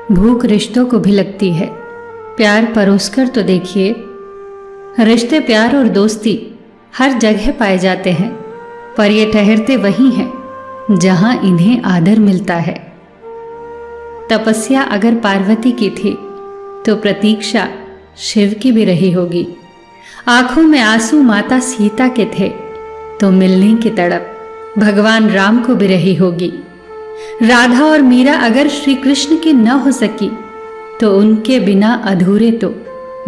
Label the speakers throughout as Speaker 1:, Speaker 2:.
Speaker 1: भूख रिश्तों को भी लगती है। प्यार परोसकर तो देखिए। रिश्ते, प्यार और दोस्ती हर जगह पाए जाते हैं, पर ये ठहरते वहीं हैं जहां इन्हें आदर मिलता है। तपस्या अगर पार्वती की थी तो प्रतीक्षा शिव की भी रही होगी। आंखों में आंसू माता सीता के थे तो मिलने की तड़प भगवान राम को भी रही होगी। राधा और मीरा अगर श्री कृष्ण की न हो सकी तो उनके बिना अधूरे तो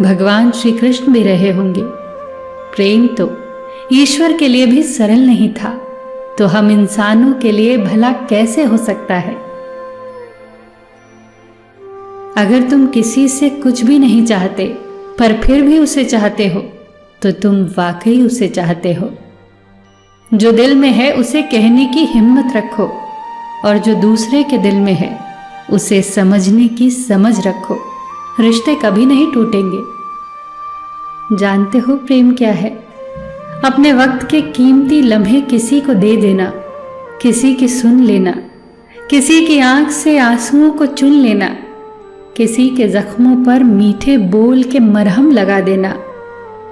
Speaker 1: भगवान श्री कृष्ण भी रहे होंगे। प्रेम तो ईश्वर के लिए भी सरल नहीं था, तो हम इंसानों के लिए भला कैसे हो सकता है। अगर तुम किसी से कुछ भी नहीं चाहते पर फिर भी उसे चाहते हो तो तुम वाकई उसे चाहते हो। जो दिल में है उसे कहने की हिम्मत रखो, और जो दूसरे के दिल में है उसे समझने की समझ रखो। रिश्ते कभी नहीं टूटेंगे। जानते हो प्रेम क्या है? अपने वक्त के कीमती लम्हे किसी को दे देना, किसी की सुन लेना, किसी की आंख से आंसुओं को चुन लेना, किसी के जख्मों पर मीठे बोल के मरहम लगा देना,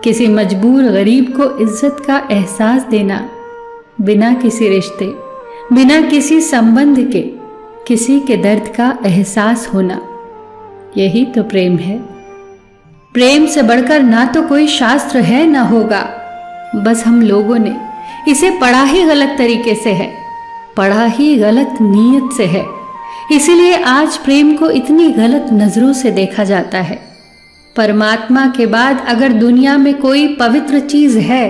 Speaker 1: किसी मजबूर गरीब को इज्जत का एहसास देना, बिना किसी रिश्ते, बिना किसी संबंध के किसी के दर्द का एहसास होना। यही तो प्रेम है। प्रेम से बढ़कर ना तो कोई शास्त्र है ना होगा। बस हम लोगों ने इसे पढ़ा ही गलत तरीके से है, पढ़ा ही गलत नीयत से है। इसीलिए आज प्रेम को इतनी गलत नजरों से देखा जाता है। परमात्मा के बाद अगर दुनिया में कोई पवित्र चीज है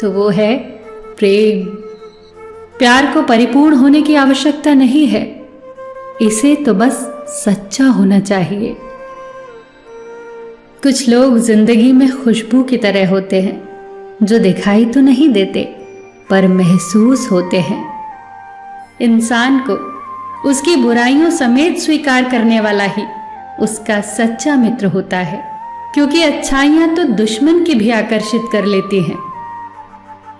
Speaker 1: तो वो है प्रेम। प्यार को परिपूर्ण होने की आवश्यकता नहीं है, इसे तो बस सच्चा होना चाहिए। कुछ लोग जिंदगी में खुशबू की तरह होते हैं, जो दिखाई तो नहीं देते पर महसूस होते हैं। इंसान को उसकी बुराइयों समेत स्वीकार करने वाला ही उसका सच्चा मित्र होता है, क्योंकि अच्छाइयां तो दुश्मन की भी आकर्षित कर लेती हैं।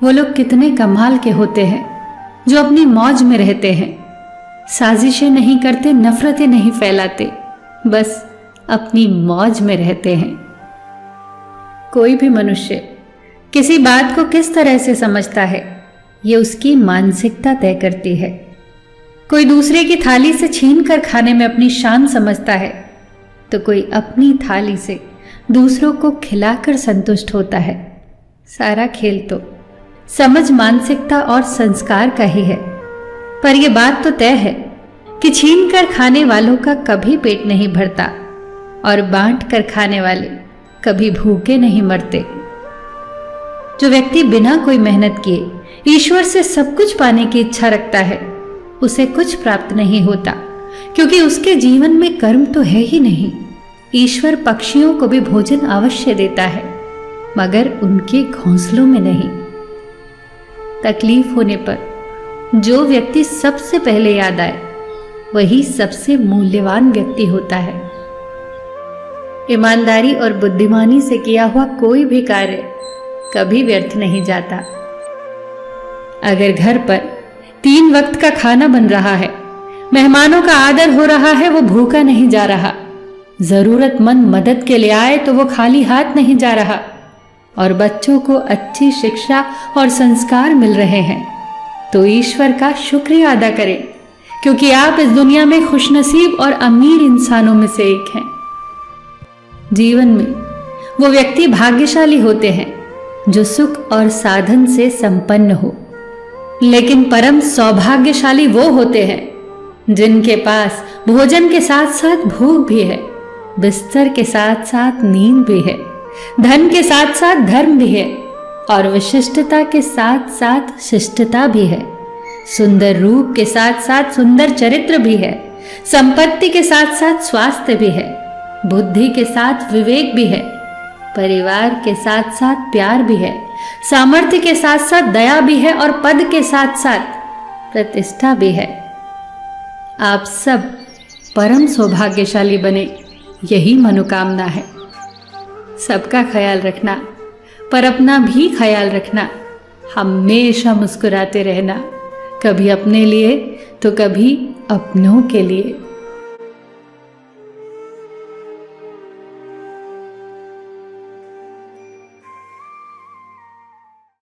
Speaker 1: वो लोग कितने कमाल के होते हैं जो अपनी मौज में रहते हैं, साजिशें नहीं करते, नफरतें नहीं फैलाते, बस अपनी मौज में रहते हैं। कोई भी मनुष्य किसी बात को किस तरह से समझता है, ये उसकी मानसिकता तय करती है। कोई दूसरे की थाली से छीन कर खाने में अपनी शान समझता है, तो कोई अपनी थाली से दूसरों को खिलाकर संतुष्ट होता है। सारा खेल तो समझ, मानसिकता और संस्कार का ही है। पर यह बात तो तय है कि छीन कर खाने वालों का कभी पेट नहीं भरता और बांट कर खाने वाले कभी भूखे नहीं मरते। जो व्यक्ति बिना कोई मेहनत किए ईश्वर से सब कुछ पाने की इच्छा रखता है, उसे कुछ प्राप्त नहीं होता, क्योंकि उसके जीवन में कर्म तो है ही नहीं। ईश्वर पक्षियों को भी भोजन अवश्य देता है, मगर उनके घोंसलों में नहीं। तकलीफ होने पर जो व्यक्ति सबसे पहले याद आए, वही सबसे मूल्यवान व्यक्ति होता है। ईमानदारी और बुद्धिमानी से किया हुआ कोई भी कार्य कभी व्यर्थ नहीं जाता। अगर घर पर 3 वक्त का खाना बन रहा है, मेहमानों का आदर हो रहा है, वो भूखा नहीं जा रहा, जरूरतमंद मदद के लिए आए तो वो खाली हाथ नहीं जा रहा, और बच्चों को अच्छी शिक्षा और संस्कार मिल रहे हैं, तो ईश्वर का शुक्रिया अदा करें, क्योंकि आप इस दुनिया में खुशनसीब और अमीर इंसानों में से एक हैं। जीवन में वो व्यक्ति भाग्यशाली होते हैं जो सुख और साधन से संपन्न हो, लेकिन परम सौभाग्यशाली वो होते हैं जिनके पास भोजन के साथ साथ भूख भी है, बिस्तर के साथ साथ नींद भी है, धन के साथ साथ धर्म भी है, और विशिष्टता के साथ साथ शिष्टता भी है, सुंदर रूप के साथ साथ सुंदर चरित्र भी है, संपत्ति के साथ साथ स्वास्थ्य भी है, बुद्धि के साथ विवेक भी है, परिवार के साथ साथ प्यार भी है, सामर्थ्य के साथ साथ दया भी है, और पद के साथ साथ प्रतिष्ठा भी है। आप सब परम सौभाग्यशाली बने, यही मनोकामना है। सबका ख्याल रखना, पर अपना भी ख्याल रखना। हमेशा मुस्कुराते रहना, कभी अपने लिए तो कभी अपनों के लिए।